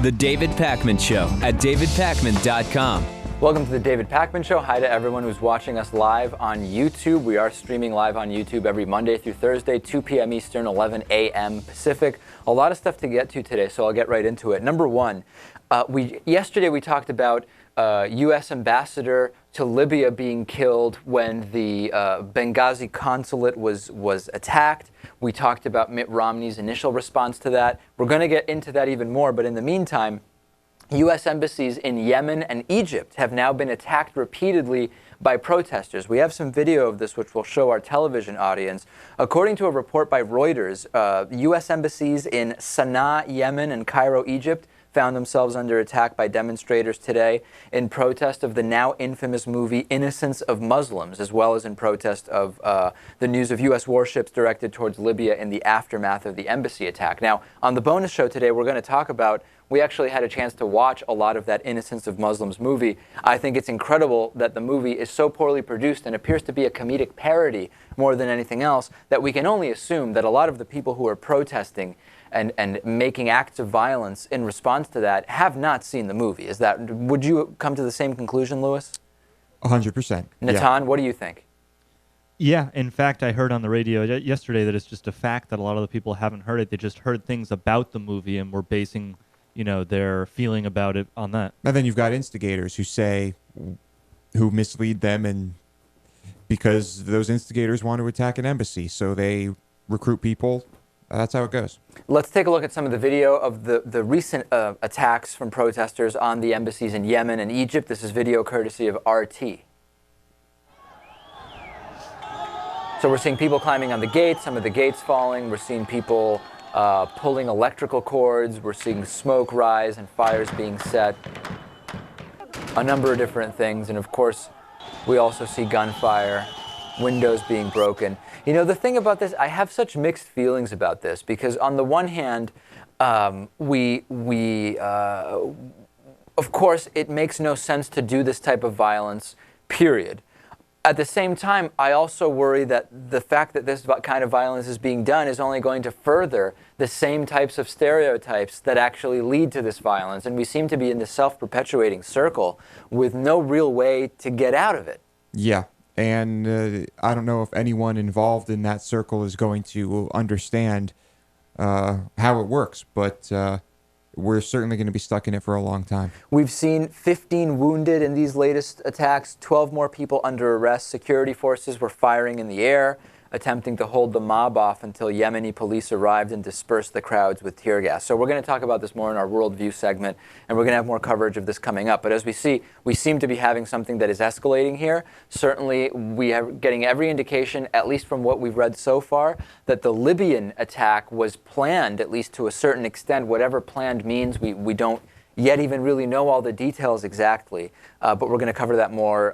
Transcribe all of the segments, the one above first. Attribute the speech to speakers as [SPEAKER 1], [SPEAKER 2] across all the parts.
[SPEAKER 1] The David Pakman Show at davidpakman.com.
[SPEAKER 2] Welcome to the David Pakman Show. Hi to everyone who's watching us live on YouTube. We are streaming live on YouTube every Monday through Thursday, 2 p.m. Eastern, 11 a.m. Pacific. A lot of stuff to get to today, so I'll get right into it. Number one, yesterday we talked about U.S. ambassador to Libya being killed when the Benghazi consulate was attacked. We talked about Mitt Romney's initial response to that. We're going to get into that even more, but in the meantime, U.S. embassies in Yemen and Egypt have now been attacked repeatedly by protesters. We have some video of this which will show our television audience. According to a report by Reuters, U.S. embassies in Sana'a, Yemen and Cairo, Egypt found themselves under attack by demonstrators today in protest of the now infamous movie Innocence of Muslims, as well as in protest of the news of U.S. warships directed towards Libya in the aftermath of the embassy attack. Now, on the bonus show today, we're going to talk about, we actually had a chance to watch a lot of that Innocence of Muslims movie. I think it's incredible that the movie is so poorly produced and appears to be a comedic parody more than anything else, that we can only assume that a lot of the people who are protesting and making acts of violence in response to that have not seen the movie. Would you come to the same conclusion, Lewis?
[SPEAKER 3] 100%.
[SPEAKER 2] Natan, what do you think?
[SPEAKER 4] Yeah, in fact, I heard on the radio yesterday that it's just a fact that a lot of the people haven't heard it. They just heard things about the movie and were basing, their feeling about it on that.
[SPEAKER 3] And then you've got instigators who mislead them, and because those instigators want to attack an embassy, so they recruit people. That's how it goes.
[SPEAKER 2] Let's take a look at some of the video of the recent attacks from protesters on the embassies in Yemen and Egypt. This is video courtesy of RT. So we're seeing people climbing on the gates, some of the gates falling. We're seeing people pulling electrical cords. We're seeing smoke rise and fires being set. A number of different things. And of course, we also see gunfire, windows being broken. The thing about this, I have such mixed feelings about this, because on the one hand, of course, it makes no sense to do this type of violence, period. At the same time, I also worry that the fact that this kind of violence is being done is only going to further the same types of stereotypes that actually lead to this violence. And we seem to be in this self-perpetuating circle with no real way to get out of it.
[SPEAKER 3] Yeah. And I don't know if anyone involved in that circle is going to understand how it works, but we're certainly going to be stuck in it for a long time.
[SPEAKER 2] We've seen 15 wounded in these latest attacks, 12 more people under arrest. Security forces were firing in the air, attempting to hold the mob off until Yemeni police arrived and dispersed the crowds with tear gas. So we're going to talk about this more in our Worldview segment, and we're going to have more coverage of this coming up. But as we see, we seem to be having something that is escalating here. Certainly, we are getting every indication, at least from what we've read so far, that the Libyan attack was planned, at least to a certain extent. Whatever planned means, we don't yet even really know all the details exactly, but we're going to cover that more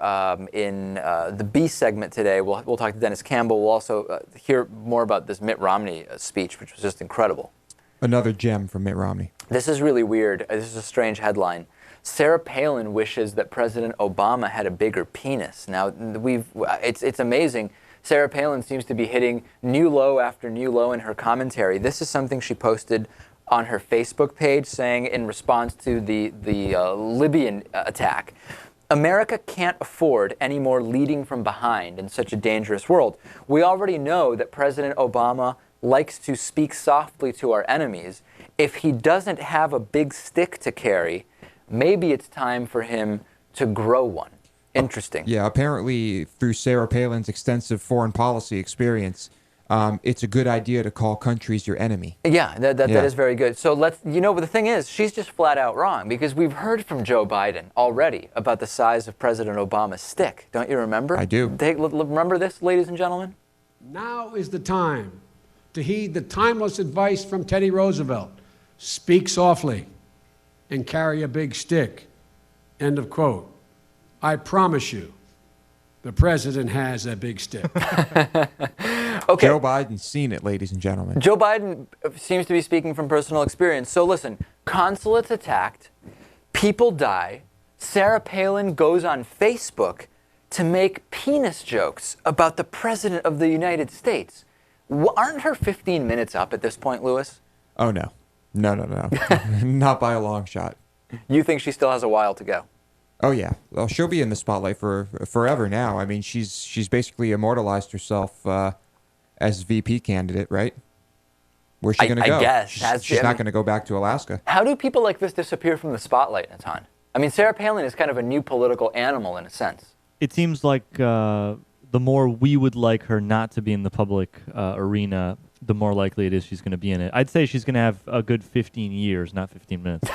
[SPEAKER 2] in the B segment today. We'll talk to Dennis Campbell. We'll also hear more about this Mitt Romney speech, which was just incredible.
[SPEAKER 3] Another gem from Mitt Romney.
[SPEAKER 2] This is really weird. This is a strange headline. Sarah Palin wishes that President Obama had a bigger penis. Now, it's amazing. Sarah Palin seems to be hitting new low after new low in her commentary. This is something she posted on her Facebook page, saying in response to the Libyan attack, America can't afford any more leading from behind in such a dangerous world. We already know that President Obama likes to speak softly to our enemies. If he doesn't have a big stick to carry, maybe it's time for him to grow one. Interesting.
[SPEAKER 3] Yeah, apparently through Sarah Palin's extensive foreign policy experience, it's a good idea to call countries your enemy.
[SPEAKER 2] Yeah, that is very good. So but the thing is, she's just flat out wrong, because we've heard from Joe Biden already about the size of President Obama's stick. Don't you remember?
[SPEAKER 3] I do.
[SPEAKER 2] Remember this, ladies and gentlemen?
[SPEAKER 5] Now is the time to heed the timeless advice from Teddy Roosevelt. Speak softly and carry a big stick. End of quote. I promise you, the president has a big stick.
[SPEAKER 2] Okay.
[SPEAKER 3] Joe Biden's seen it, ladies and gentlemen.
[SPEAKER 2] Joe Biden seems to be speaking from personal experience. So listen, consulates attacked, people die, Sarah Palin goes on Facebook to make penis jokes about the President of the United States. Aren't her 15 minutes up at this point, Lewis?
[SPEAKER 3] Oh, no. No. Not by a long shot.
[SPEAKER 2] You think she still has a while to go?
[SPEAKER 3] Oh yeah, well, she'll be in the spotlight for forever now. I mean, she's basically immortalized herself as VP candidate, right? Where's she going to go?
[SPEAKER 2] I guess.
[SPEAKER 3] She's not going to go back to Alaska.
[SPEAKER 2] How do people like this disappear from the spotlight, Natan? I mean, Sarah Palin is kind of a new political animal in a sense.
[SPEAKER 4] It seems like the more we would like her not to be in the public arena, the more likely it is she's going to be in it. I'd say she's going to have a good 15 years, not 15 minutes.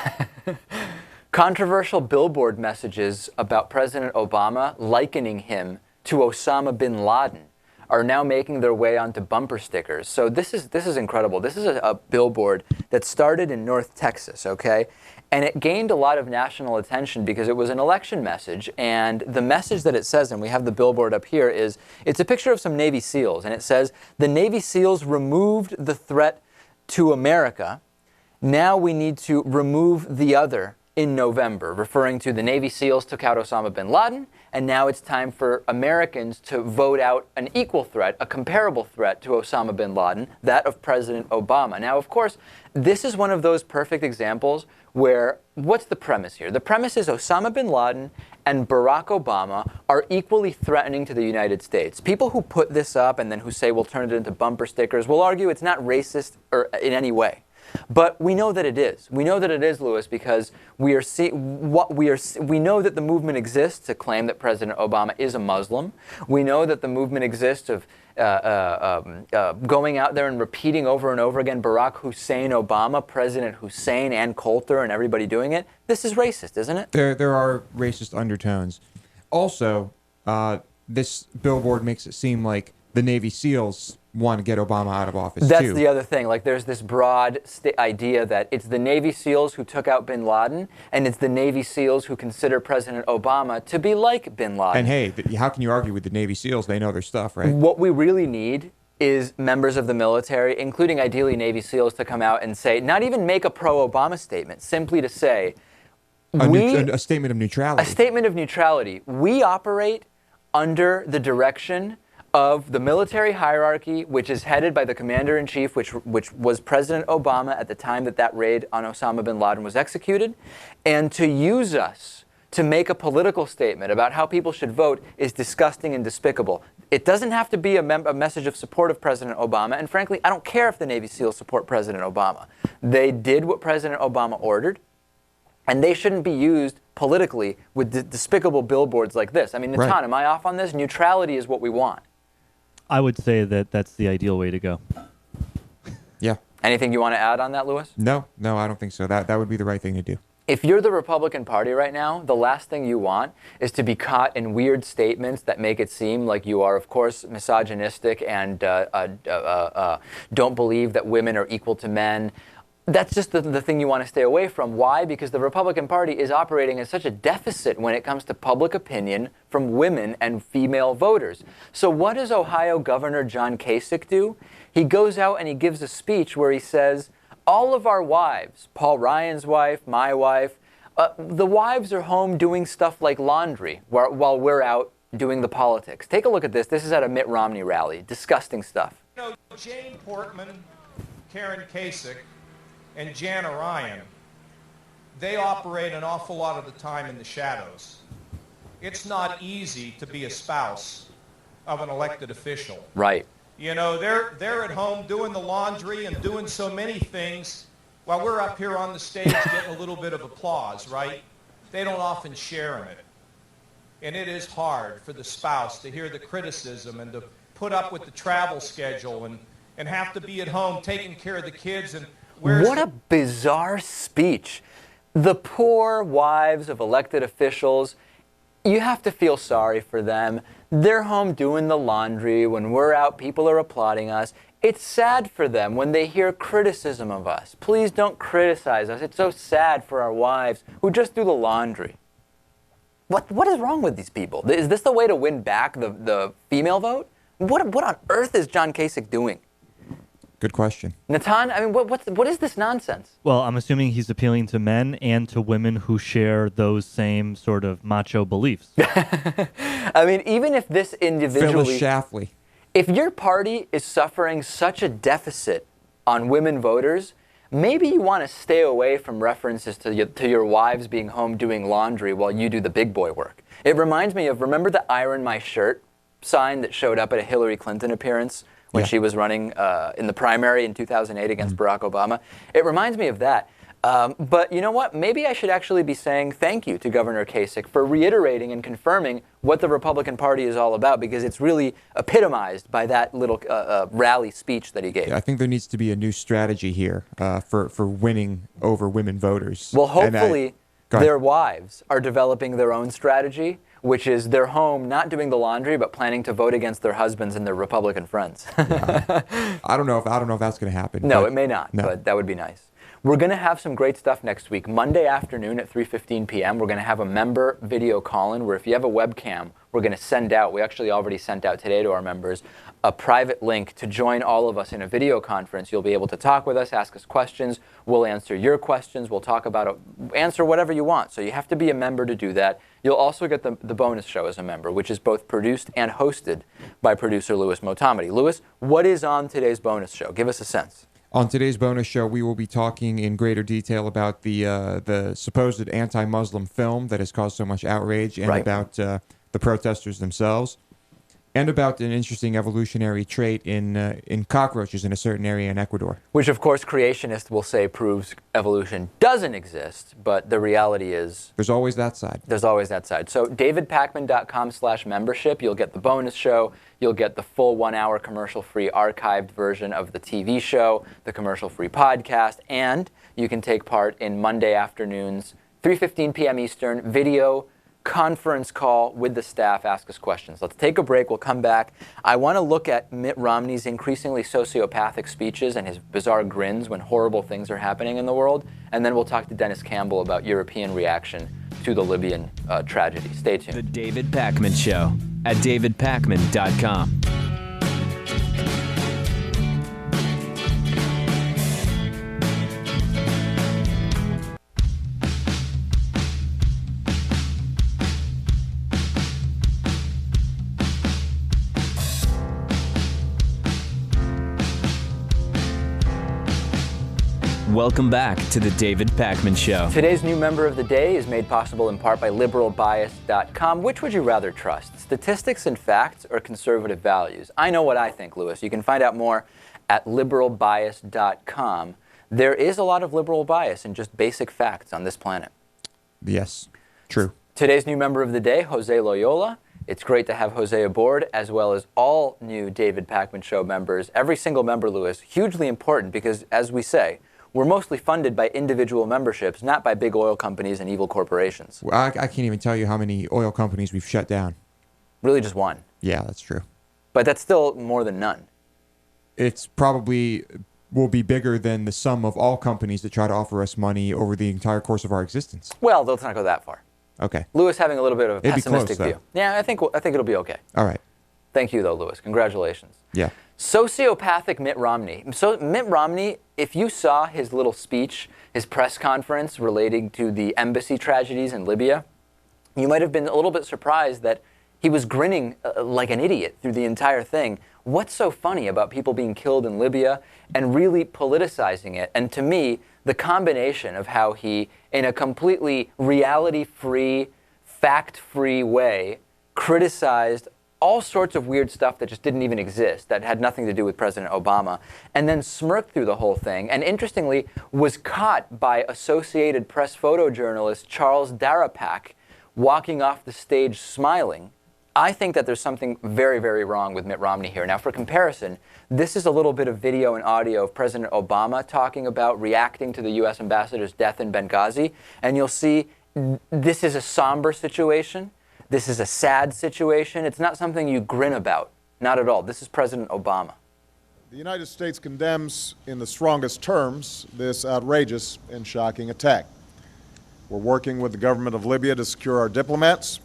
[SPEAKER 2] Controversial billboard messages about President Obama likening him to Osama bin Laden are now making their way onto bumper stickers. So this is incredible. This is a billboard that started in North Texas, okay? And it gained a lot of national attention because it was an election message. And the message that it says, and we have the billboard up here, is it's a picture of some Navy SEALs. And it says, the Navy SEALs removed the threat to America. Now we need to remove the other in November, referring to the Navy SEALs took out Osama bin Laden, and now it's time for Americans to vote out an equal threat, a comparable threat to Osama bin Laden, that of President Obama. Now, of course, this is one of those perfect examples where, what's the premise here? The premise is Osama bin Laden and Barack Obama are equally threatening to the United States. People who put this up and then who say we'll turn it into bumper stickers will argue it's not racist or in any way. But we know that it is. We know that it is, Louis, because we know that the movement exists to claim that President Obama is a Muslim. We know that the movement exists of going out there and repeating over and over again Barack Hussein Obama, President Hussein, Ann Coulter, and everybody doing it. This is racist, isn't it?
[SPEAKER 3] There are racist undertones. Also, this billboard makes it seem like the Navy SEALs want to get Obama out of office,
[SPEAKER 2] That's
[SPEAKER 3] too.
[SPEAKER 2] the other thing. Like, there's this broad idea that it's the Navy SEALs who took out bin Laden, and it's the Navy SEAls who consider President Obama to be like bin Laden.
[SPEAKER 3] And hey, how can you argue with the Navy SEAls? They know their stuff, right?
[SPEAKER 2] What we really need is members of the military, including ideally Navy SEAls, to come out and say, not even make a pro-Obama statement, simply to say,
[SPEAKER 3] a statement of neutrality.
[SPEAKER 2] A statement of neutrality. We operate under the direction of the military hierarchy, which is headed by the commander-in-chief, which was President Obama at the time that raid on Osama bin Laden was executed. And to use us to make a political statement about how people should vote is disgusting and despicable. It doesn't have to be a message of support of President Obama. And frankly, I don't care if the Navy SEALs support President Obama. They did what President Obama ordered. And they shouldn't be used politically with despicable billboards like this. I mean, Natan,
[SPEAKER 3] Right.
[SPEAKER 2] am I off on this? Neutrality is what we want.
[SPEAKER 4] I would say that that's the ideal way to go.
[SPEAKER 3] Yeah.
[SPEAKER 2] Anything you want to add on that, Louis?
[SPEAKER 3] No, I don't think so. That would be the right thing to do.
[SPEAKER 2] If you're the Republican Party right now, the last thing you want is to be caught in weird statements that make it seem like you are, of course, misogynistic and don't believe that women are equal to men. That's just the thing you want to stay away from. Why? Because the Republican Party is operating at such a deficit when it comes to public opinion from women and female voters. So what does Ohio Governor John Kasich do? He goes out and he gives a speech where he says, all of our wives, Paul Ryan's wife, my wife, the wives are home doing stuff like laundry while we're out doing the politics. Take a look at this. This is at a Mitt Romney rally. Disgusting stuff.
[SPEAKER 6] You know, Jane Portman, Karen Kasich, and Jana Ryan, they operate an awful lot of the time in the shadows. It's not easy to be a spouse of an elected official.
[SPEAKER 2] Right.
[SPEAKER 6] You know, they're at home doing the laundry and doing so many things while we're up here on the stage getting a little bit of applause, right? They don't often share in it. And it is hard for the spouse to hear the criticism and to put up with the travel schedule and have to be at home taking care of the kids. And
[SPEAKER 2] what a bizarre speech. The poor wives of elected officials, you have to feel sorry for them. They're home doing the laundry. When we're out, people are applauding us. It's sad for them when they hear criticism of us. Please don't criticize us. It's so sad for our wives who just do the laundry. What is wrong with these people? Is this the way to win back the female vote? What on earth is John Kasich doing?
[SPEAKER 3] Good question.
[SPEAKER 2] Natan, I mean, what is this nonsense?
[SPEAKER 4] Well, I'm assuming he's appealing to men and to women who share those same sort of macho beliefs.
[SPEAKER 2] I mean, even if this individually...
[SPEAKER 3] Phyllis Schlafly.
[SPEAKER 2] If your party is suffering such a deficit on women voters, maybe you want to stay away from references to your wives being home doing laundry while you do the big boy work. It reminds me of, remember the iron my shirt sign that showed up at a Hillary Clinton appearance when she was running in the primary in 2008 against Barack Obama? It reminds me of that. But you know what? Maybe I should actually be saying thank you to Governor Kasich for reiterating and confirming what the Republican Party is all about, because it's really epitomized by that little rally speech that he gave.
[SPEAKER 3] Yeah, I think there needs to be a new strategy here for winning over women voters.
[SPEAKER 2] Well, hopefully their wives are developing their own strategy, which is they're home not doing the laundry but planning to vote against their husbands and their Republican friends.
[SPEAKER 3] I don't know if that's going to happen.
[SPEAKER 2] No, it may not, but that would be nice. We're going to have some great stuff next week. Monday afternoon at 3:15 p.m., we're going to have a member video call-in where if you have a webcam, we're going to send out, we actually already sent out today to our members, a private link to join all of us in a video conference. You'll be able to talk with us, ask us questions. We'll answer your questions. We'll talk about answer whatever you want. So you have to be a member to do that. You'll also get the bonus show as a member, which is both produced and hosted by producer Louis Motamedi. Louis, what is on today's bonus show? Give us a sense.
[SPEAKER 3] On today's bonus show, we will be talking in greater detail about the supposed anti-Muslim film that has caused so much outrage, and about the protesters themselves, and about an interesting evolutionary trait in cockroaches in a certain area in Ecuador. Which,
[SPEAKER 2] of course, creationists will say proves evolution doesn't exist, but the reality is...
[SPEAKER 3] There's always that side.
[SPEAKER 2] There's always that side. So davidpakman.com/membership, you'll get the bonus show, you'll get the full 1-hour commercial-free archived version of the TV show, the commercial-free podcast, and you can take part in Monday afternoons, 3:15 p.m. Eastern, video conference call with the staff. Ask us questions. Let's take a break. We'll come back. I want to look at Mitt Romney's increasingly sociopathic speeches and his bizarre grins when horrible things are happening in the world. And then we'll talk to Dennis Campbell about European reaction to the Libyan tragedy. Stay tuned.
[SPEAKER 1] The David Pakman Show at davidpakman.com. Welcome back to the David Pakman Show.
[SPEAKER 2] Today's new member of the day is made possible in part by liberalbias.com. Which would you rather trust, statistics and facts or conservative values? I know what I think, Louis. You can find out more at liberalbias.com. There is a lot of liberal bias in just basic facts on this planet.
[SPEAKER 3] Yes, true.
[SPEAKER 2] Today's new member of the day, Jose Loyola. It's great to have Jose aboard, as well as all new David Pakman Show members. Every single member, Louis, hugely important because, as we say, we're mostly funded by individual memberships, not by big oil companies and evil corporations.
[SPEAKER 3] Well, I can't even tell you how many oil companies we've shut down.
[SPEAKER 2] Really just one.
[SPEAKER 3] Yeah, that's true.
[SPEAKER 2] But that's still more than none.
[SPEAKER 3] It's probably will be bigger than the sum of all companies that try to offer us money over the entire course of our existence.
[SPEAKER 2] Well, let's not go that far.
[SPEAKER 3] Okay.
[SPEAKER 2] Louis having a little bit of a
[SPEAKER 3] It'd
[SPEAKER 2] pessimistic
[SPEAKER 3] be close,
[SPEAKER 2] view. Yeah, I think it'll be okay.
[SPEAKER 3] All right.
[SPEAKER 2] Thank you, though, Louis. Congratulations.
[SPEAKER 3] Yeah.
[SPEAKER 2] Sociopathic Mitt Romney. So Mitt Romney, if you saw his little speech, his press conference relating to the embassy tragedies in Libya, you might have been a little bit surprised that he was grinning like an idiot through the entire thing. What's so funny about people being killed in Libya and really politicizing it? And to me, the combination of how he, in a completely reality-free, fact-free way, criticized all sorts of weird stuff that just didn't even exist, that had nothing to do with President Obama, and then smirked through the whole thing, and interestingly was caught by Associated Press photojournalist Charles Darapak walking off the stage smiling. I think that there's something very, very wrong with Mitt Romney here. Now, for comparison, this is a little bit of video and audio of President Obama talking about reacting to the U.S. ambassador's death in Benghazi, and you'll see this is a somber situation. This is a sad situation. It's not something you grin about. Not at all. This is President Obama.
[SPEAKER 7] The United States condemns in the strongest terms this outrageous and shocking attack. We're working with the government of Libya to secure our diplomats.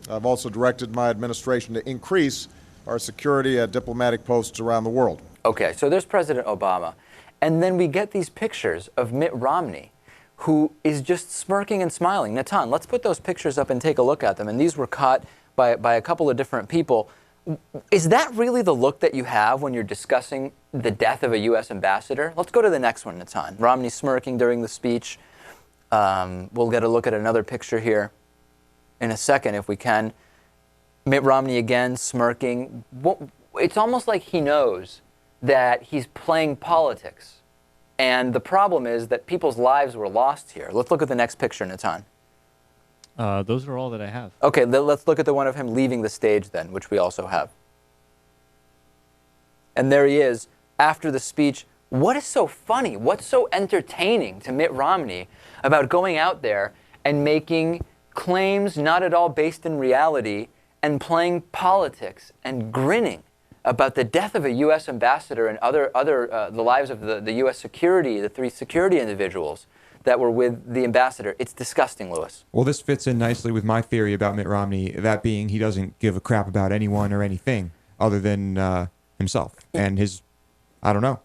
[SPEAKER 7] I've also directed my administration to increase our security at diplomatic posts around the world.
[SPEAKER 2] Okay, so there's President Obama. And then we get these pictures of Mitt Romney, who is just smirking and smiling. Natan, let's put those pictures up and take a look at them. And these were caught by a couple of different people. Is that really the look that you have when you're discussing the death of a U.S. ambassador? Let's go to the next one, Natan. Romney smirking during the speech. We'll get a look at another picture here in a second if we can. Mitt Romney again smirking. It's almost like he knows that he's playing politics. And the problem is that people's lives were lost here. Let's look at the next picture, Natan.
[SPEAKER 4] Those are all that I have.
[SPEAKER 2] Okay, let's look at the one of him leaving the stage then, which we also have. And there he is after the speech. What is so funny? What's so entertaining to Mitt Romney about going out there and making claims not at all based in reality and playing politics and grinning about the death of a U.S. ambassador and the lives of the U.S. security, the 3 security individuals that were with the ambassador? It's disgusting, Lewis.
[SPEAKER 3] Well, this fits in nicely with my theory about Mitt Romney, that being he doesn't give a crap about anyone or anything other than himself and his, I don't know,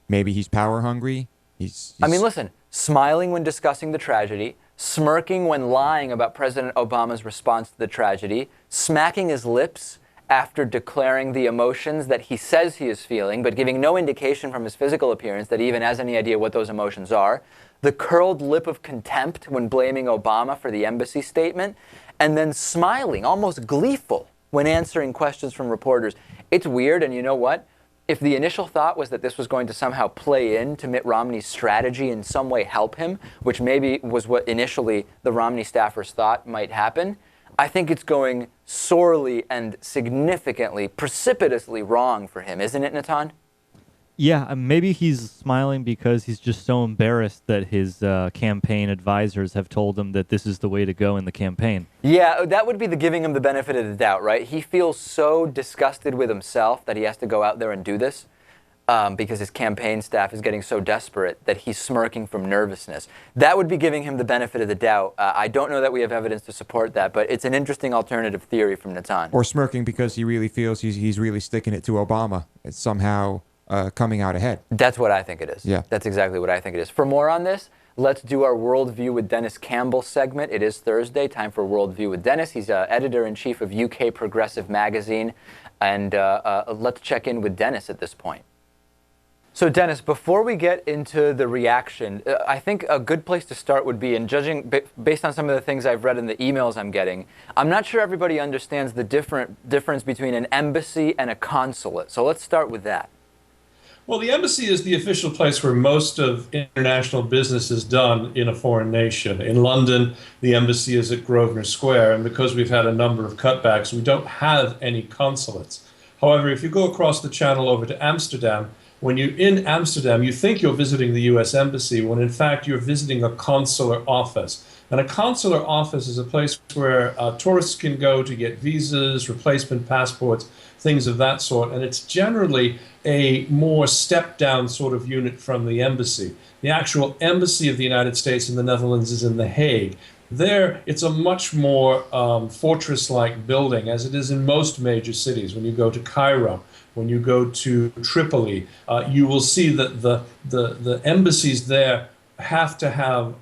[SPEAKER 3] maybe he's power hungry. I mean,
[SPEAKER 2] listen, smiling when discussing the tragedy, smirking when lying about President Obama's response to the tragedy, smacking his lips after declaring the emotions that he says he is feeling, but giving no indication from his physical appearance that he even has any idea what those emotions are, the curled lip of contempt when blaming Obama for the embassy statement, and then smiling, almost gleeful, when answering questions from reporters. It's weird, and you know what? If the initial thought was that this was going to somehow play into Mitt Romney's strategy in some way help him, which maybe was what initially the Romney staffers thought might happen, I think it's going sorely and significantly, precipitously wrong for him, isn't it, Natan?
[SPEAKER 4] Yeah, maybe he's smiling because he's just so embarrassed that his campaign advisors have told him that this is the way to go in the campaign.
[SPEAKER 2] Yeah, that would be the giving him the benefit of the doubt, right? He feels so disgusted with himself that he has to go out there and do this because his campaign staff is getting so desperate that he's smirking from nervousness. That would be giving him the benefit of the doubt. I don't know that we have evidence to support that, but it's an interesting alternative theory from Natan.
[SPEAKER 3] Or smirking because he really feels he's really sticking it to Obama. It's somehow coming out ahead.
[SPEAKER 2] That's what I think it is.
[SPEAKER 3] Yeah.
[SPEAKER 2] That's exactly what I think it is. For more on this, let's do our Worldview with Dennis Campbell segment. It is Thursday, time for Worldview with Dennis. He's editor-in-chief of UK Progressive Magazine. And let's check in with Dennis at this point. So Dennis, before we get into the reaction, I think a good place to start would be in judging, based on some of the things I've read in the emails I'm getting, I'm not sure everybody understands the difference between an embassy and a consulate. So let's start with that.
[SPEAKER 8] Well, the embassy is the official place where most of international business is done in a foreign nation. In London, the embassy is at Grosvenor Square, and because we've had a number of cutbacks, we don't have any consulates. However, if you go across the channel over to Amsterdam, when you're in Amsterdam, you think you're visiting the U.S. Embassy, when in fact you're visiting a consular office. And a consular office is a place where tourists can go to get visas, replacement passports, things of that sort. And it's generally a more stepped-down sort of unit from the embassy. The actual embassy of the United States in the Netherlands is in The Hague. There, it's a much more fortress-like building, as it is in most major cities. When you go to Cairo, when you go to Tripoli, you will see that the embassies there have to have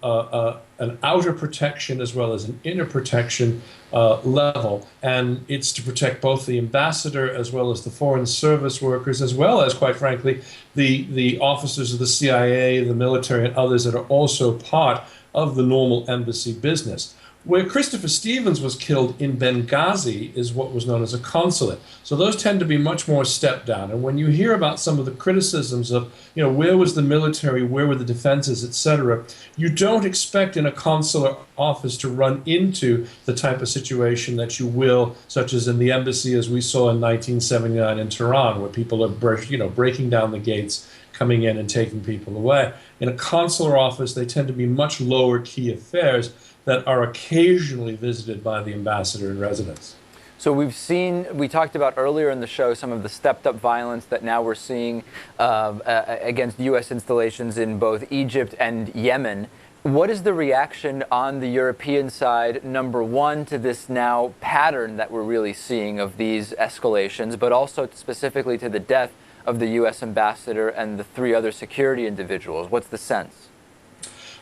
[SPEAKER 8] an outer protection as well as an inner protection level, and it's to protect both the ambassador as well as the foreign service workers, as well as, quite frankly, the officers of the CIA, the military, and others that are also part of the normal embassy business. Where Christopher Stevens was killed in Benghazi is what was known as a consulate. So those tend to be much more stepped down. And when you hear about some of the criticisms of, you know, where was the military, where were the defenses, etc., you don't expect in a consular office to run into the type of situation that you will, such as in the embassy as we saw in 1979 in Tehran, where people are, breaking down the gates, coming in and taking people away. In a consular office, they tend to be much lower key affairs that are occasionally visited by the ambassador in residence.
[SPEAKER 2] So we talked about earlier in the show some of the stepped-up violence that now we're seeing against U.S. installations in both Egypt and Yemen. What is the reaction on the European side, number one, to this now pattern that we're really seeing of these escalations, but also specifically to the death of the U.S. ambassador and the 3 other security individuals? What's the sense?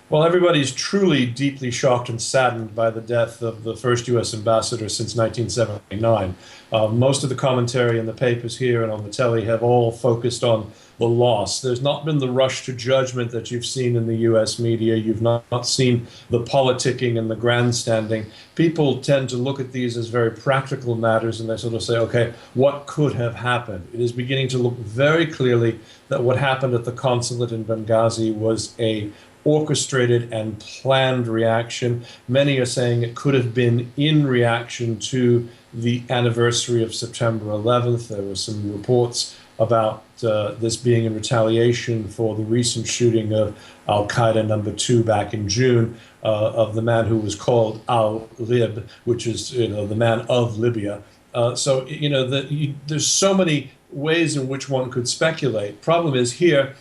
[SPEAKER 8] Well, everybody's truly deeply shocked and saddened by the death of the first U.S. ambassador since 1979. Most of the commentary in the papers here and on the telly have all focused on the loss. There's not been the rush to judgment that you've seen in the U.S. media. You've not seen the politicking and the grandstanding. People tend to look at these as very practical matters, and they sort of say, okay, what could have happened? It is beginning to look very clearly that what happened at the consulate in Benghazi was a orchestrated and planned reaction. Many are saying it could have been in reaction to the anniversary of September 11th. There were some reports about this being in retaliation for the recent shooting of Al-Qaeda number 2 back in June of the man who was called Al-Lib, which is the man of Libya. So there's so many ways in which one could speculate. Problem is here,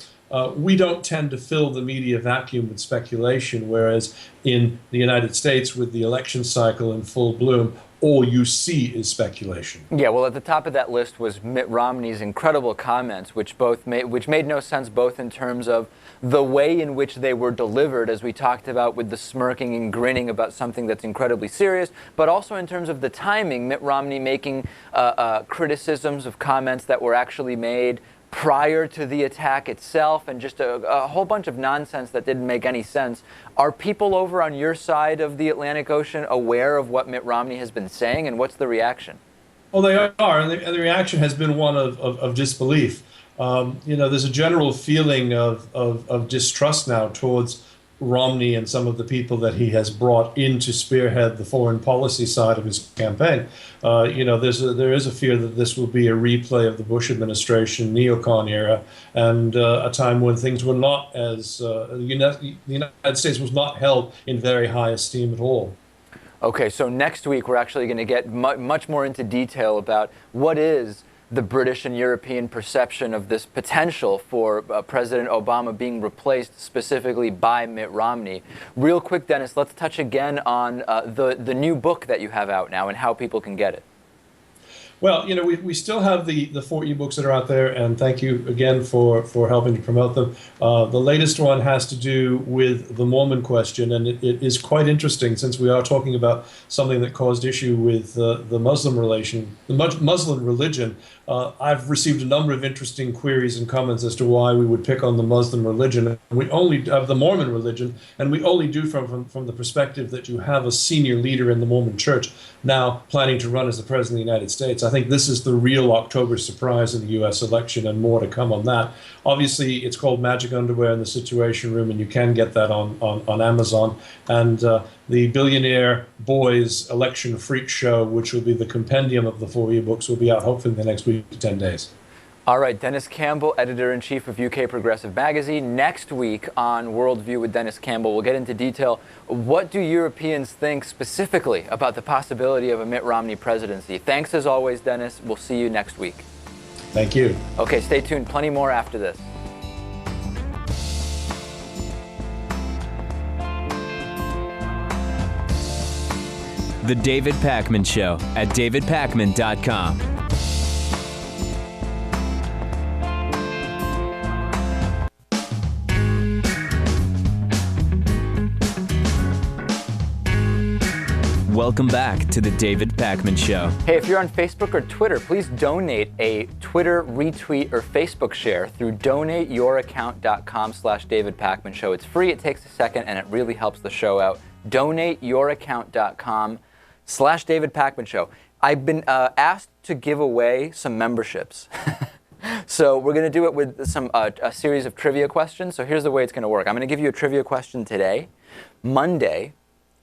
[SPEAKER 8] we don't tend to fill the media vacuum with speculation, whereas in the United States, with the election cycle in full bloom, all you see is speculation.
[SPEAKER 2] Yeah, well, at the top of that list was Mitt Romney's incredible comments, which made no sense, both in terms of the way in which they were delivered, as we talked about, with the smirking and grinning about something that's incredibly serious, but also in terms of the timing. Mitt Romney making criticisms of comments that were actually made prior to the attack itself, and just a whole bunch of nonsense that didn't make any sense. Are people over on your side of the Atlantic Ocean aware of what Mitt Romney has been saying, and what's the reaction?
[SPEAKER 8] Well, they are, and the reaction has been one of disbelief. There's a general feeling of distrust now towards Romney and some of the people that he has brought in to spearhead the foreign policy side of his campaign. There is a fear that this will be a replay of the Bush administration neocon era, and a time when things were not as the United States was not held in very high esteem at all.
[SPEAKER 2] Okay, so next week we're actually going to get much more into detail about what is the British and European perception of this potential for President Obama being replaced specifically by Mitt Romney. Real quick, Dennis, let's touch again on the new book that you have out now and how people can get it.
[SPEAKER 8] Well, we still have the 4 ebooks that are out there, and thank you again for helping to promote them. The latest one has to do with the Mormon question, and it is quite interesting since we are talking about something that caused issue with the Muslim religion. I've received a number of interesting queries and comments as to why we would pick on the Muslim religion. We only have the Mormon religion, and we only do from the perspective that you have a senior leader in the Mormon Church now planning to run as the President of the United States. I think this is the real October surprise in the U.S. election, and more to come on that. Obviously, it's called Magic Underwear in the Situation Room, and you can get that on Amazon. And the Billionaire Boys Election Freak Show, which will be the compendium of the 4 ebooks, will be out hopefully in the next week to 10 days.
[SPEAKER 2] All right, Dennis Campbell, editor-in-chief of UK Progressive Magazine. Next week on Worldview with Dennis Campbell, we'll get into detail. What do Europeans think specifically about the possibility of a Mitt Romney presidency? Thanks as always, Dennis. We'll see you next week.
[SPEAKER 8] Thank you.
[SPEAKER 2] Okay, stay tuned. Plenty more after this.
[SPEAKER 1] The David Pakman Show at davidpakman.com. Welcome back to the David Pakman Show.
[SPEAKER 2] Hey, if you're on Facebook or Twitter, please donate a Twitter retweet or Facebook share through donateyouraccount.com/David Pakman Show. It's free, it takes a second, and it really helps the show out. Donateyouraccount.com/David Pakman Show. I've been asked to give away some memberships. So we're going to do it with a series of trivia questions. So here's the way it's going to work. I'm going to give you a trivia question today. Monday,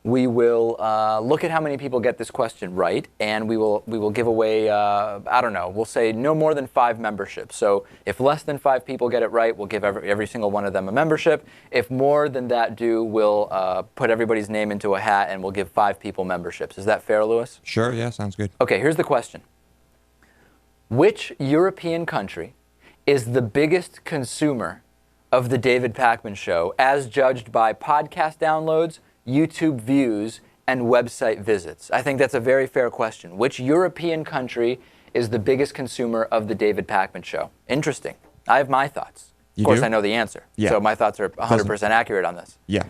[SPEAKER 2] we will look at how many people get this question right, and we will give away, I don't know, we'll say no more than 5 memberships. So if less than 5 people get it right, we'll give every single one of them a membership. If more than that do, we'll put everybody's name into a hat and we'll give 5 people memberships. Is that fair, Lewis?
[SPEAKER 3] Sure, yeah, sounds good.
[SPEAKER 2] Okay, here's the question. Which European country is the biggest consumer of the David Pakman Show as judged by podcast downloads, YouTube views, and website visits? I think that's a very fair question. Which European country is the biggest consumer of the David Pakman Show? Interesting. I have my thoughts. Of course, I know the answer.
[SPEAKER 3] Yeah.
[SPEAKER 2] So my thoughts are 100% accurate on this.
[SPEAKER 3] Yeah.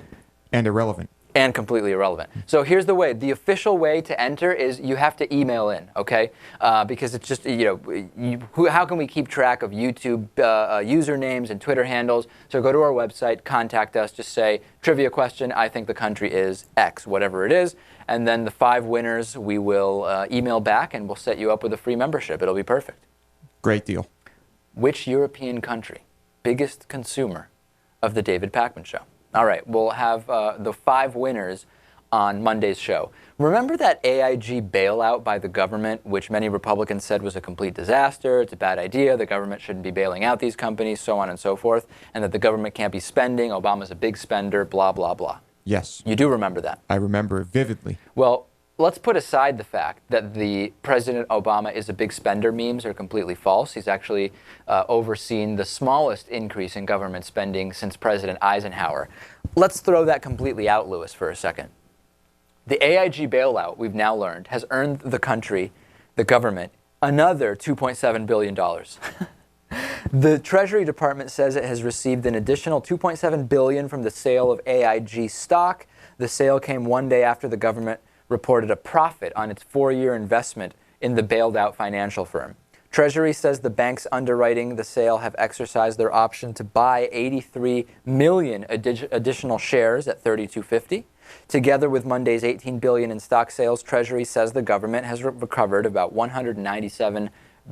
[SPEAKER 3] And irrelevant.
[SPEAKER 2] And completely irrelevant. So here's the way. The official way to enter is you have to email in, okay? Because it's just, how can we keep track of YouTube usernames and Twitter handles? So go to our website, contact us, just say, trivia question, I think the country is X, whatever it is. And then the 5 winners we will email back, and we'll set you up with a free membership. It'll be perfect.
[SPEAKER 3] Great deal.
[SPEAKER 2] Which European country, biggest consumer of the David Pakman Show? All right, we'll have the 5 winners on Monday's show. Remember that AIG bailout by the government, which many Republicans said was a complete disaster, it's a bad idea, the government shouldn't be bailing out these companies, so on and so forth, and that the government can't be spending, Obama's a big spender, blah, blah, blah.
[SPEAKER 3] Yes.
[SPEAKER 2] You do remember that?
[SPEAKER 3] I remember it vividly.
[SPEAKER 2] Well, let's put aside the fact that the President Obama is a big spender memes are completely false. He's actually overseen the smallest increase in government spending since President Eisenhower. Let's throw that completely out, Lewis, for a second. The AIG bailout, we've now learned, has earned the country, the government, another $2.7 billion. The Treasury Department says it has received an additional $2.7 billion from the sale of AIG stock. The sale came one day after the government reported a profit on its 4-year investment in the bailed out financial firm. Treasury says the banks underwriting the sale have exercised their option to buy 83 million additional shares at $32.50. Together with Monday's $18 billion in stock sales, Treasury says the government has recovered about $197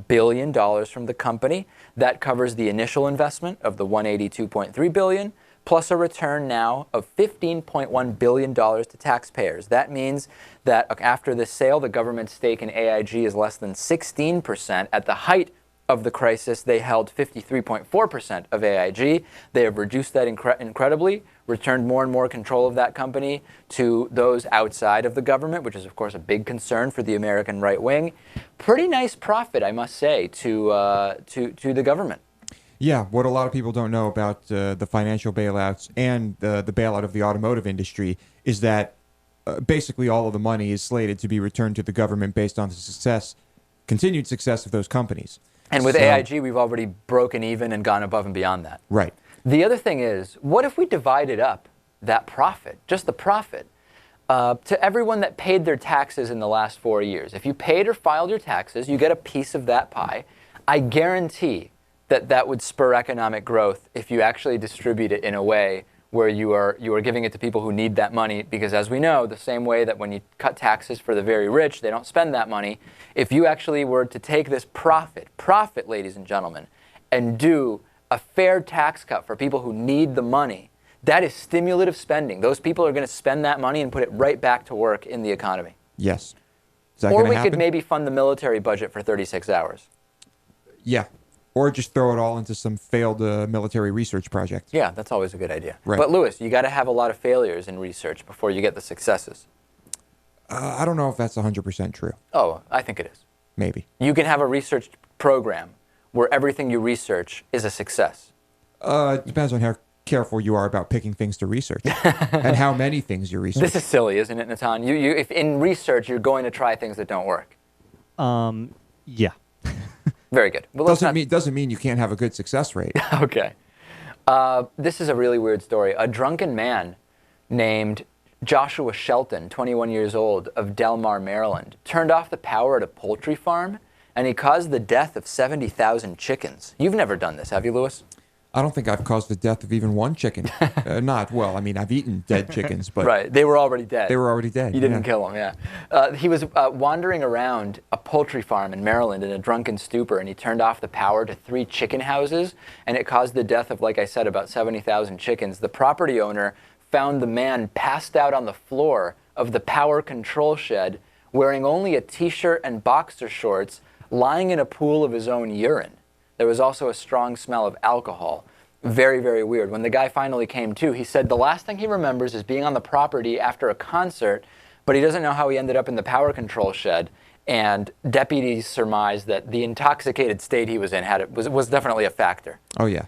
[SPEAKER 2] billion from the company. That covers the initial investment of the $182.3 billion, plus a return now of $15.1 billion to taxpayers. That means that after this sale, the government's stake in AIG is less than 16%. At the height of the crisis, they held 53.4% of AIG. They have reduced that incredibly, returned more and more control of that company to those outside of the government, which is, of course, a big concern for the American right wing. Pretty nice profit, I must say, to the government.
[SPEAKER 3] Yeah, what a lot of people don't know about the financial bailouts and the bailout of the automotive industry is that basically all of the money is slated to be returned to the government based on the continued success of those companies.
[SPEAKER 2] And with AIG, we've already broken even and gone above and beyond that.
[SPEAKER 3] Right.
[SPEAKER 2] The other thing is, what if we divided up that profit, just the profit, to everyone that paid their taxes in the last 4 years? If you paid or filed your taxes, you get a piece of that pie. I guarantee that would spur economic growth if you actually distribute it in a way where you are giving it to people who need that money, because as we know, the same way that when you cut taxes for the very rich, they don't spend that money. If you actually were to take this profit, ladies and gentlemen, and do a fair tax cut for people who need the money, that is stimulative spending. Those people are going to spend that money and put it right back to work in the economy.
[SPEAKER 3] Yes. Is that
[SPEAKER 2] or
[SPEAKER 3] gonna
[SPEAKER 2] we
[SPEAKER 3] happen?
[SPEAKER 2] could maybe fund the military budget for 36 hours.
[SPEAKER 3] Yeah. Or just throw it all into some failed military research project.
[SPEAKER 2] Yeah, that's always a good idea.
[SPEAKER 3] Right.
[SPEAKER 2] But Lewis, you got to have a lot of failures in research before you get the successes.
[SPEAKER 3] I don't know if that's 100% true.
[SPEAKER 2] Oh, I think it is.
[SPEAKER 3] Maybe.
[SPEAKER 2] You can have a research program where everything you research is a success.
[SPEAKER 3] It depends on how careful you are about picking things to research and how many things you research.
[SPEAKER 2] This is silly, isn't it, Natan? If in research, you're going to try things that don't work.
[SPEAKER 4] Yeah.
[SPEAKER 2] Very good. Well,
[SPEAKER 3] doesn't mean you can't have a good success rate.
[SPEAKER 2] Okay. This is a really weird story. A drunken man named Joshua Shelton, 21 years old, of Del Mar, Maryland, turned off the power at a poultry farm, and he caused the death of 70,000 chickens. You've never done this, have you, Lewis?
[SPEAKER 3] I don't think I've caused the death of even one chicken. I've eaten dead chickens, but...
[SPEAKER 2] Right, they were already dead.
[SPEAKER 3] They were already dead.
[SPEAKER 2] You didn't kill them, yeah. He was wandering around a poultry farm in Maryland in a drunken stupor, and he turned off the power to 3 chicken houses, and it caused the death of, like I said, about 70,000 chickens. The property owner found the man passed out on the floor of the power control shed, wearing only a t-shirt and boxer shorts, lying in a pool of his own urine. There was also a strong smell of alcohol. Very, very weird. When the guy finally came to, he said the last thing he remembers is being on the property after a concert, but he doesn't know how he ended up in the power control shed. And deputies surmised that the intoxicated state he was in was definitely a factor.
[SPEAKER 3] Oh, yeah.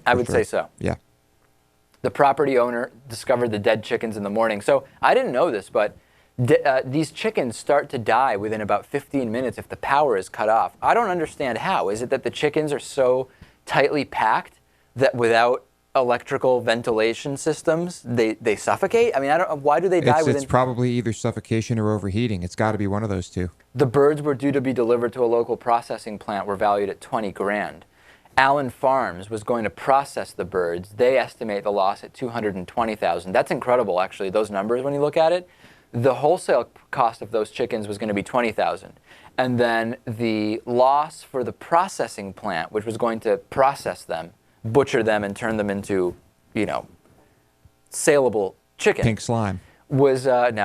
[SPEAKER 2] I would say so.
[SPEAKER 3] Yeah.
[SPEAKER 2] The property owner discovered the dead chickens in the morning. So I didn't know this, but these chickens start to die within about 15 minutes if the power is cut off. I don't understand how. Is it that the chickens are so tightly packed that without electrical ventilation systems, they suffocate? I mean, I don't. Why do they die within?
[SPEAKER 3] It's probably either suffocation or overheating. It's got to be one of those two.
[SPEAKER 2] The birds were due to be delivered to a local processing plant were valued at 20 grand. Allen Farms was going to process the birds. They estimate the loss at 220,000. That's incredible, actually, those numbers when you look at it. The wholesale cost of those chickens was going to be 20,000. And then the loss for the processing plant, which was going to process them, butcher them and turn them into, saleable chicken.
[SPEAKER 3] Pink slime.
[SPEAKER 2] Was, was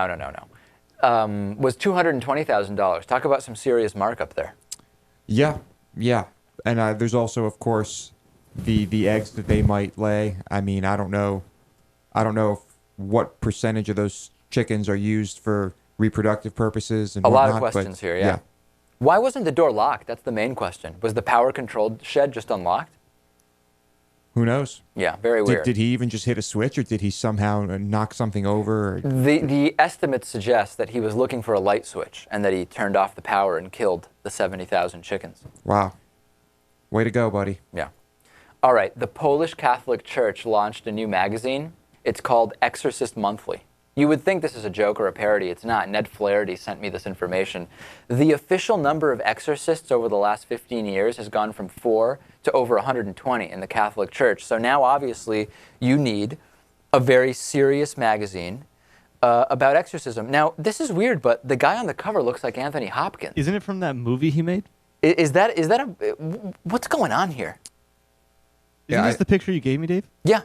[SPEAKER 2] $220,000. Talk about some serious markup there.
[SPEAKER 3] Yeah. And there's also, of course, the eggs that they might lay. I mean, I don't know what percentage of those chickens are used for reproductive purposes and
[SPEAKER 2] a
[SPEAKER 3] whatnot,
[SPEAKER 2] lot of questions
[SPEAKER 3] but,
[SPEAKER 2] here, yeah. Why wasn't the door locked? That's the main question. Was the power-controlled shed just unlocked?
[SPEAKER 3] Who knows?
[SPEAKER 2] Yeah, very weird.
[SPEAKER 3] Did he even just hit a switch, or did he somehow knock something over? Or?
[SPEAKER 2] The estimates suggest that he was looking for a light switch and that he turned off the power and killed the 70,000 chickens.
[SPEAKER 3] Wow. Way to go, buddy.
[SPEAKER 2] Yeah. All right, the Polish Catholic Church launched a new magazine. It's called Exorcist Monthly. You would think this is a joke or a parody. It's not. Ned Flaherty sent me this information. The official number of exorcists over the last 15 years has gone from 4 to over 120 in the Catholic Church. So now, obviously, you need a very serious magazine about exorcism. Now, this is weird, but the guy on the cover looks like Anthony Hopkins.
[SPEAKER 4] Isn't it from that movie he made?
[SPEAKER 2] Is that what's going on here?
[SPEAKER 4] Isn't this the picture you gave me, Dave?
[SPEAKER 2] Yeah.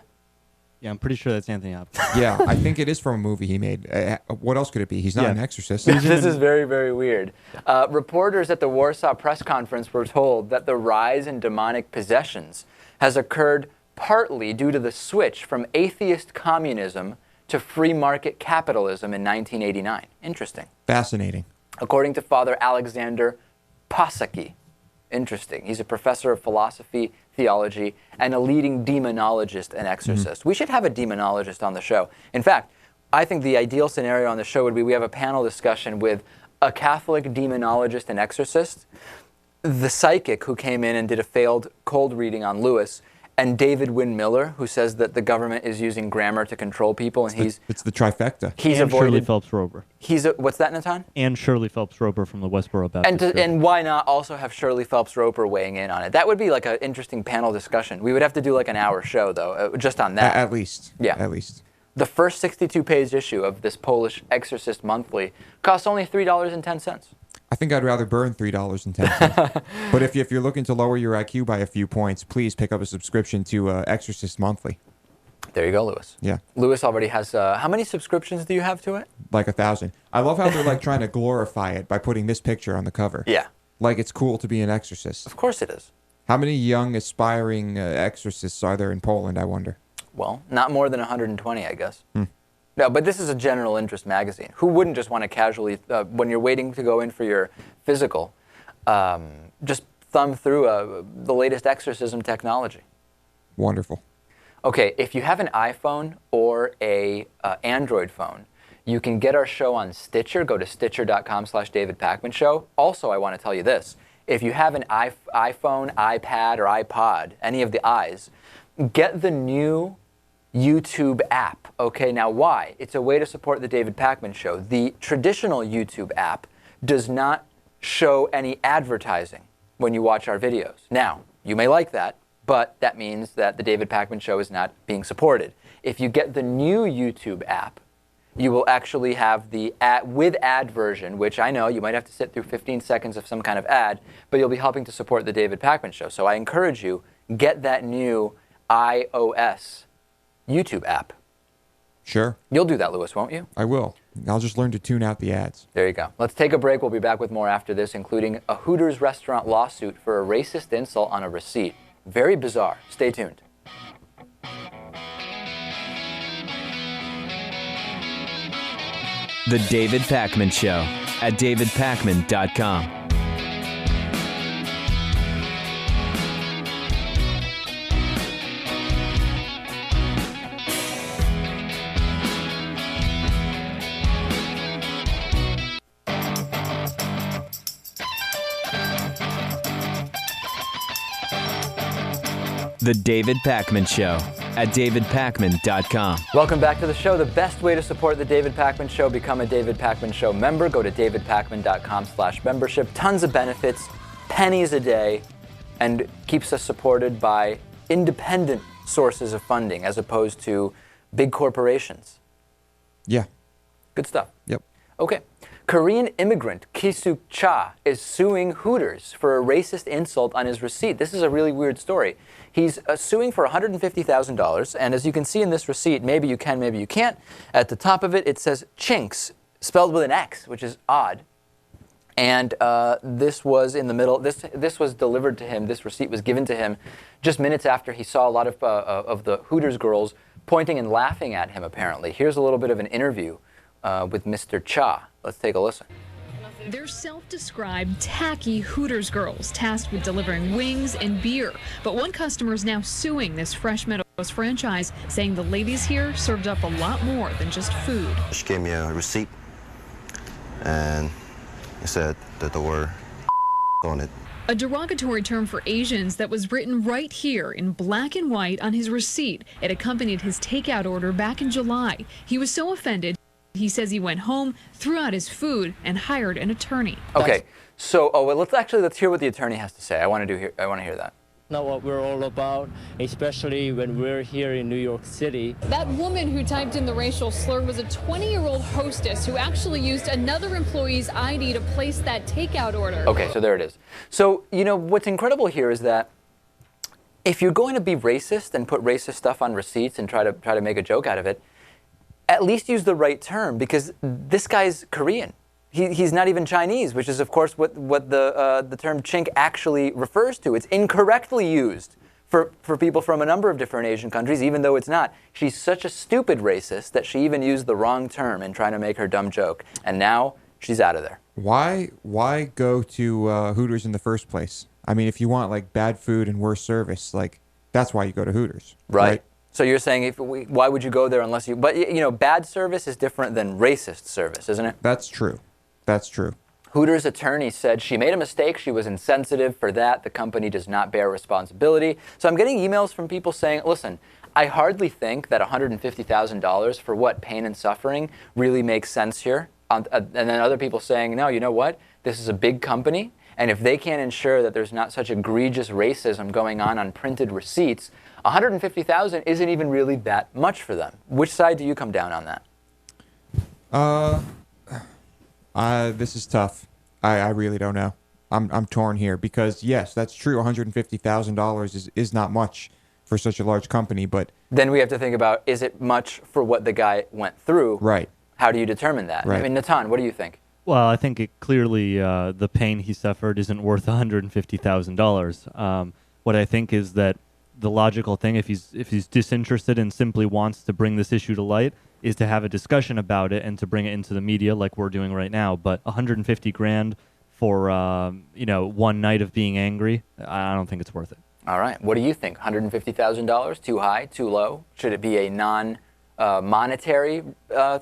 [SPEAKER 4] Yeah, I'm pretty sure that's Anthony Hopkins.
[SPEAKER 3] Yeah, I think it is from a movie he made. What else could it be? He's not an exorcist.
[SPEAKER 2] This is very, very weird. Reporters at the Warsaw press conference were told that the rise in demonic possessions has occurred partly due to the switch from atheist communism to free market capitalism in 1989. Interesting.
[SPEAKER 3] Fascinating.
[SPEAKER 2] According to Father Alexander Pasaki. Interesting. He's a professor of philosophy, theology, and a leading demonologist and exorcist. We should have a demonologist on the show. In fact, I think the ideal scenario on the show would be we have a panel discussion with a Catholic demonologist and exorcist, the psychic who came in and did a failed cold reading on Lewis, and David Wynn Miller, who says that the government is using grammar to control people, and
[SPEAKER 3] it's the trifecta.
[SPEAKER 2] He's
[SPEAKER 4] and
[SPEAKER 2] avoided.
[SPEAKER 4] Shirley Phelps Roper.
[SPEAKER 2] What's that, Natan?
[SPEAKER 4] And Shirley Phelps Roper from the Westboro Baptist Church.
[SPEAKER 2] And why not also have Shirley Phelps Roper weighing in on it? That would be like an interesting panel discussion. We would have to do like an hour show though, just on that.
[SPEAKER 3] At least.
[SPEAKER 2] Yeah.
[SPEAKER 3] At least.
[SPEAKER 2] The first 62-page issue of this Polish Exorcist Monthly costs only $3.10.
[SPEAKER 3] I think I'd rather burn $3.10. But if you're looking to lower your IQ by a few points, please pick up a subscription to Exorcist Monthly.
[SPEAKER 2] There you go, Lewis.
[SPEAKER 3] Yeah.
[SPEAKER 2] Lewis already has, how many subscriptions do you have to it?
[SPEAKER 3] Like 1,000. I love how they're like trying to glorify it by putting this picture on the cover.
[SPEAKER 2] Yeah.
[SPEAKER 3] Like it's cool to be an exorcist.
[SPEAKER 2] Of course it is.
[SPEAKER 3] How many young aspiring exorcists are there in Poland, I wonder?
[SPEAKER 2] Well, not more than 120, I guess. No, but this is a general interest magazine. Who wouldn't just want to casually, when you're waiting to go in for your physical, just thumb through the latest exorcism technology?
[SPEAKER 3] Wonderful.
[SPEAKER 2] Okay, if you have an iPhone or a Android phone, you can get our show on Stitcher. Go to stitcher.com/David Pakman Show. Also, I want to tell you this. If you have an iPhone, iPad, or iPod, any of the I's, get the new YouTube app. Okay, now why? It's a way to support the David Pakman Show. The traditional YouTube app does not show any advertising when you watch our videos. Now, you may like that, but that means that the David Pakman Show is not being supported. If you get the new YouTube app, you will actually have the with ad version, which I know you might have to sit through 15 seconds of some kind of ad, but you'll be helping to support the David Pakman Show. So I encourage you, get that new iOS YouTube app.
[SPEAKER 3] Sure.
[SPEAKER 2] You'll do that, Lewis, won't you?
[SPEAKER 3] I will. I'll just learn to tune out the ads.
[SPEAKER 2] There you go. Let's take a break. We'll be back with more after this, including a Hooters restaurant lawsuit for a racist insult on a receipt. Very bizarre. Stay tuned.
[SPEAKER 1] The David Pakman Show at davidpakman.com. The David Pakman Show at davidpakman.com.
[SPEAKER 2] Welcome back to the show. The best way to support the David Pakman Show, become a David Pakman Show member. Go to davidpakman.com/membership. Tons of benefits, pennies a day, and keeps us supported by independent sources of funding as opposed to big corporations.
[SPEAKER 3] Yeah.
[SPEAKER 2] Good stuff.
[SPEAKER 3] Yep.
[SPEAKER 2] Okay. Korean immigrant Kasich Cha is suing Hooters for a racist insult on his receipt. This is a really weird story. He's suing for $150,000, and as you can see in this receipt, maybe you can, maybe you can't. At the top of it, it says Chinks, spelled with an X, which is odd. And this was in the middle. This was delivered to him. This receipt was given to him just minutes after he saw a lot of the Hooters girls pointing and laughing at him, apparently. Here's a little bit of an interview with Mr. Cha. Let's take a listen.
[SPEAKER 9] They're self-described tacky Hooters girls tasked with delivering wings and beer. But one customer is now suing this Fresh Meadows franchise, saying the ladies here served up a lot more than just food.
[SPEAKER 10] She gave me a receipt, and it said that the word on it.
[SPEAKER 9] A derogatory term for Asians that was written right here in black and white on his receipt. It accompanied his takeout order back in July. He was so offended, he says he went home, threw out his food, and hired an attorney.
[SPEAKER 2] Okay, so let's hear what the attorney has to say. I want to hear that.
[SPEAKER 11] Not what we're all about, especially when we're here in New York City.
[SPEAKER 9] That woman who typed in the racial slur was a 20-year-old hostess who actually used another employee's ID to place that takeout order.
[SPEAKER 2] Okay, so there it is. So, you know, what's incredible here is that if you're going to be racist and put racist stuff on receipts and try to make a joke out of it, at least use the right term, because this guy's Korean. He's not even Chinese, which is, of course, what the term chink actually refers to. It's incorrectly used for people from a number of different Asian countries, even though it's not. She's such a stupid racist that she even used the wrong term in trying to make her dumb joke. And now she's out of there.
[SPEAKER 3] Why go to Hooters in the first place? I mean, if you want like bad food and worse service, like that's why you go to Hooters, right?
[SPEAKER 2] So you're saying why would you go there unless you? But you know, bad service is different than racist service, isn't it?
[SPEAKER 3] That's true. That's true.
[SPEAKER 2] Hooters' attorney said she made a mistake. She was insensitive. For that, the company does not bear responsibility. So I'm getting emails from people saying, listen, I hardly think that $150,000 for what pain and suffering really makes sense here. And then other people saying, no, you know what? This is a big company. And if they can't ensure that there's not such egregious racism going on printed receipts, $150,000 isn't even really that much for them. Which side do you come down on that?
[SPEAKER 3] This is tough. I really don't know. I'm torn here because yes, that's true. $150,000 is not much for such a large company, but
[SPEAKER 2] then we have to think about, is it much for what the guy went through?
[SPEAKER 3] Right.
[SPEAKER 2] How do you determine that?
[SPEAKER 3] Right.
[SPEAKER 2] I mean, Natan, what do you think?
[SPEAKER 4] Well, I think it clearly the pain he suffered isn't worth $150,000. What I think is that the logical thing, if he's disinterested and simply wants to bring this issue to light, is to have a discussion about it and to bring it into the media like we're doing right now. But $150,000 for one night of being angry, I don't think it's worth it.
[SPEAKER 2] All right. What do you think? $150,000? Too high? Too low? Should it be a non-monetary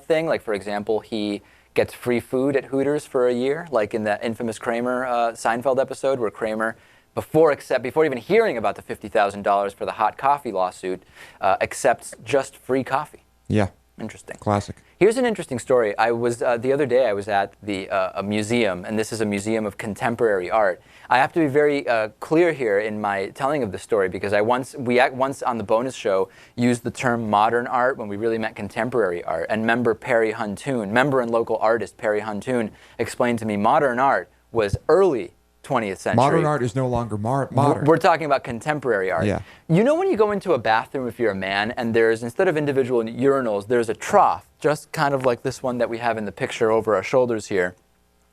[SPEAKER 2] thing? Like, for example, he gets free food at Hooters for a year, like in that infamous Kramer Seinfeld episode where Kramer, before even hearing about the $50,000 for the hot coffee lawsuit, accepts just free coffee.
[SPEAKER 3] Yeah.
[SPEAKER 2] Interesting.
[SPEAKER 3] Classic.
[SPEAKER 2] Here's an interesting story. I was the other day. I was at a museum, and this is a museum of contemporary art. I have to be very clear here in my telling of the story because we once on the bonus show used the term modern art when we really meant contemporary art. And member and local artist Perry Huntoon explained to me modern art was early 20th century.
[SPEAKER 3] Modern art is no longer modern.
[SPEAKER 2] We're talking about contemporary art.
[SPEAKER 3] Yeah.
[SPEAKER 2] You know when you go into a bathroom if you're a man and there's, instead of individual urinals, there's a trough, just kind of like this one that we have in the picture over our shoulders here,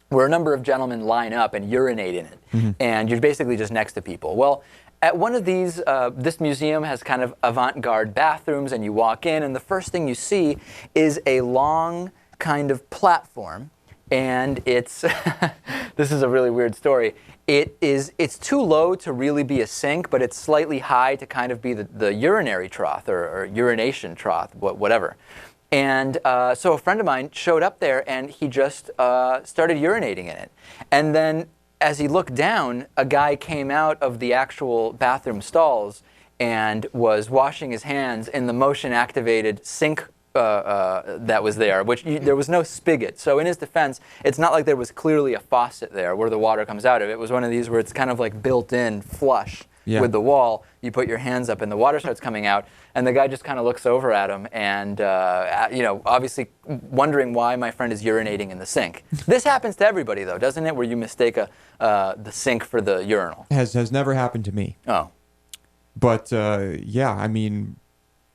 [SPEAKER 2] where a number of gentlemen line up and urinate in it. Mm-hmm. And you're basically just next to people. Well, at one of these, this museum has kind of avant-garde bathrooms, and you walk in and the first thing you see is a long kind of platform. And it's, this is a really weird story. It's too low to really be a sink, but it's slightly high to kind of be the urinary trough or urination trough, whatever. And so a friend of mine showed up there and he just started urinating in it. And then as he looked down, a guy came out of the actual bathroom stalls and was washing his hands in the motion-activated sink that was there, which there was no spigot. So in his defense, it's not like there was clearly a faucet there where the water comes out of it. It was one of these where it's kind of like built in flush with the wall. You put your hands up and the water starts coming out, and the guy just kind of looks over at him and, obviously wondering why my friend is urinating in the sink. This happens to everybody, though, doesn't it, where you mistake the sink for the urinal?
[SPEAKER 3] Has never happened to me.
[SPEAKER 2] Oh.
[SPEAKER 3] But, yeah, I mean,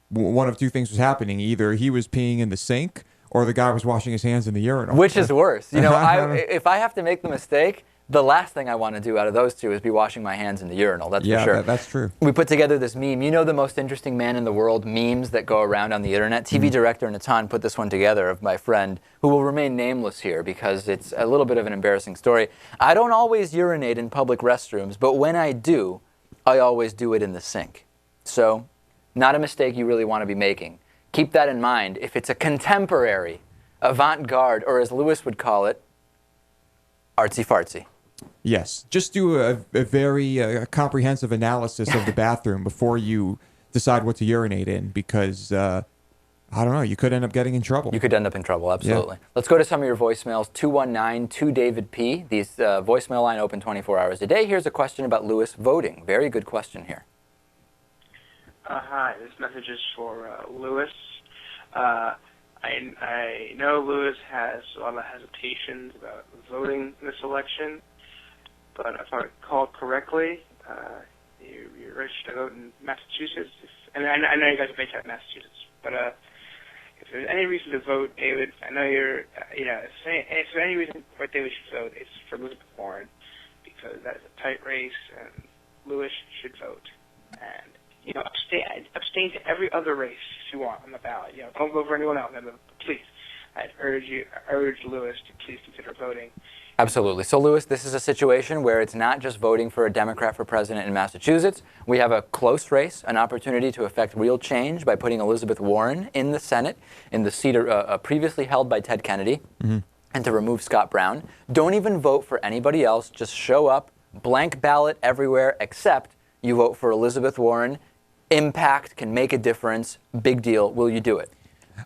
[SPEAKER 3] one of two things was happening. Either he was peeing in the sink or the guy was washing his hands in the urinal.
[SPEAKER 2] Which is worse? If I have to make the mistake, the last thing I want to do out of those two is be washing my hands in the urinal. That's for sure.
[SPEAKER 3] Yeah, that's true.
[SPEAKER 2] We put together this meme. You know the most interesting man in the world memes that go around on the internet? TV director Natan put this one together of my friend, who will remain nameless here because it's a little bit of an embarrassing story. I don't always urinate in public restrooms, but when I do, I always do it in the sink. So, not a mistake you really want to be making. Keep that in mind. If it's a contemporary, avant-garde, or as Lewis would call it, artsy-fartsy.
[SPEAKER 3] Yes. Just do a very comprehensive analysis of the bathroom before you decide what to urinate in because, I don't know, you could end up getting in trouble.
[SPEAKER 2] You could end up in trouble, absolutely. Yeah. Let's go to some of your voicemails. 219-2-DAVID-P. These voicemail line open 24 hours a day. Here's a question about Lewis voting. Very good question here.
[SPEAKER 12] Hi, this message is for Lewis. I know Lewis has a lot of hesitations about voting in this election, but if I recall correctly, you're registered to vote in Massachusetts. And I know you guys are based out of Massachusetts, but if there's any reason to vote, David, I know you're, if there's any reason why David should vote, it's for Elizabeth Warren, because that is a tight race, and Lewis should vote. And abstain to every other race if you want on the ballot. Don't vote for anyone else. Please, I urge Lewis to please consider voting.
[SPEAKER 2] Absolutely. So, Lewis, this is a situation where it's not just voting for a Democrat for president in Massachusetts. We have a close race, an opportunity to effect real change by putting Elizabeth Warren in the Senate, in the seat previously held by Ted Kennedy, and to remove Scott Brown. Don't even vote for anybody else. Just show up, blank ballot everywhere, except you vote for Elizabeth Warren. Impact can make a difference. Big deal. Will you do it?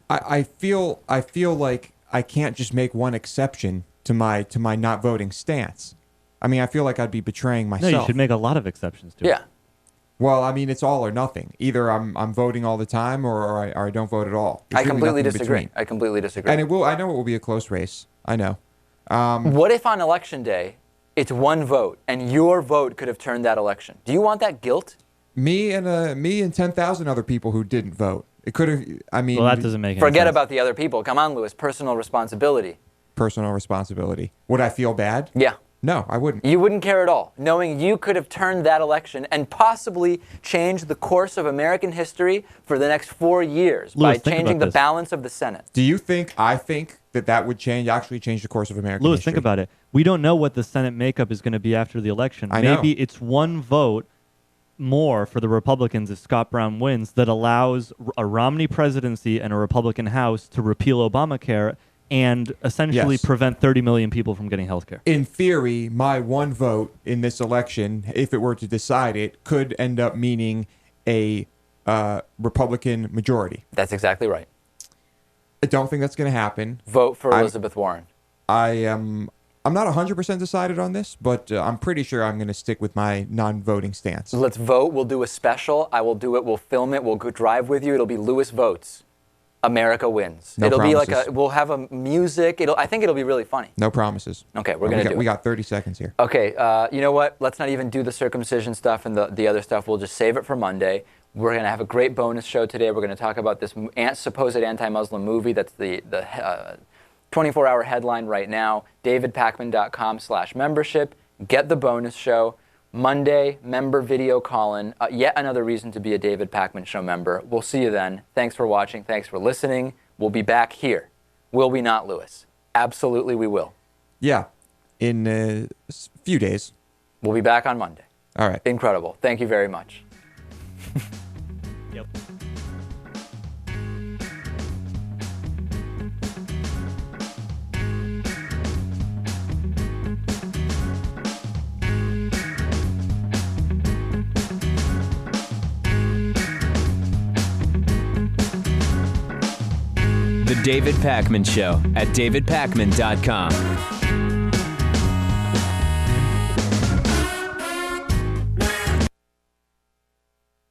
[SPEAKER 3] I feel like I can't just make one exception to my not voting stance. I mean, I feel like I'd be betraying myself.
[SPEAKER 4] No, you should make a lot of exceptions to it.
[SPEAKER 2] Yeah.
[SPEAKER 3] Well, I mean, it's all or nothing. Either I'm voting all the time or I don't vote at all.
[SPEAKER 2] I completely disagree. I completely disagree.
[SPEAKER 3] And I know it will be a close race. I know.
[SPEAKER 2] What if on election day it's one vote and your vote could have turned that election? Do you want that guilt?
[SPEAKER 3] Me and 10,000 other people who didn't vote. It could have. I mean,
[SPEAKER 4] well, that doesn't make any
[SPEAKER 2] forget
[SPEAKER 4] sense.
[SPEAKER 2] about the other people. Come on, Lewis. Personal responsibility.
[SPEAKER 3] Personal responsibility. Would I feel bad?
[SPEAKER 2] Yeah.
[SPEAKER 3] No, I wouldn't.
[SPEAKER 2] You wouldn't care at all, knowing you could have turned that election and possibly changed the course of American history for the next 4 years
[SPEAKER 4] Lewis,
[SPEAKER 2] by changing the balance of the Senate.
[SPEAKER 3] Do you think I think that would actually change the course of American
[SPEAKER 4] Lewis,
[SPEAKER 3] history?
[SPEAKER 4] think about it. We don't know what the Senate makeup is going to be after the election. Maybe it's one vote more for the Republicans if Scott Brown wins that allows a Romney presidency and a Republican House to repeal Obamacare and essentially prevent 30 million people from getting health care.
[SPEAKER 3] In theory, my one vote in this election, if it were to decide it, could end up meaning a Republican majority.
[SPEAKER 2] That's exactly right.
[SPEAKER 3] I don't think that's going to happen.
[SPEAKER 2] Vote for Elizabeth Warren.
[SPEAKER 3] I'm not 100% decided on this, but I'm pretty sure I'm going to stick with my non-voting stance.
[SPEAKER 2] Let's vote. We'll do a special. I will do it. We'll film it. We'll go drive with you. It'll be Lewis Votes. America wins.
[SPEAKER 3] No
[SPEAKER 2] it'll
[SPEAKER 3] promises.
[SPEAKER 2] be like we'll have a music. I think it'll be really funny.
[SPEAKER 3] No promises.
[SPEAKER 2] Okay, we're going to do it.
[SPEAKER 3] We got 30 seconds here.
[SPEAKER 2] Okay, you know what? Let's not even do the circumcision stuff and the other stuff. We'll just save it for Monday. We're going to have a great bonus show today. We're going to talk about this supposed anti-Muslim movie. That's the 24-hour headline right now. DavidPakman.com/membership. Get the bonus show. Monday, member video call-in. Yet another reason to be a David Pakman Show member. We'll see you then. Thanks for watching. Thanks for listening. We'll be back here. Will we not, Lewis? Absolutely we will.
[SPEAKER 3] Yeah, in a few days.
[SPEAKER 2] We'll be back on Monday.
[SPEAKER 3] All right.
[SPEAKER 2] Incredible. Thank you very much.
[SPEAKER 4] Yep.
[SPEAKER 1] David Pakman Show at davidpakman.com.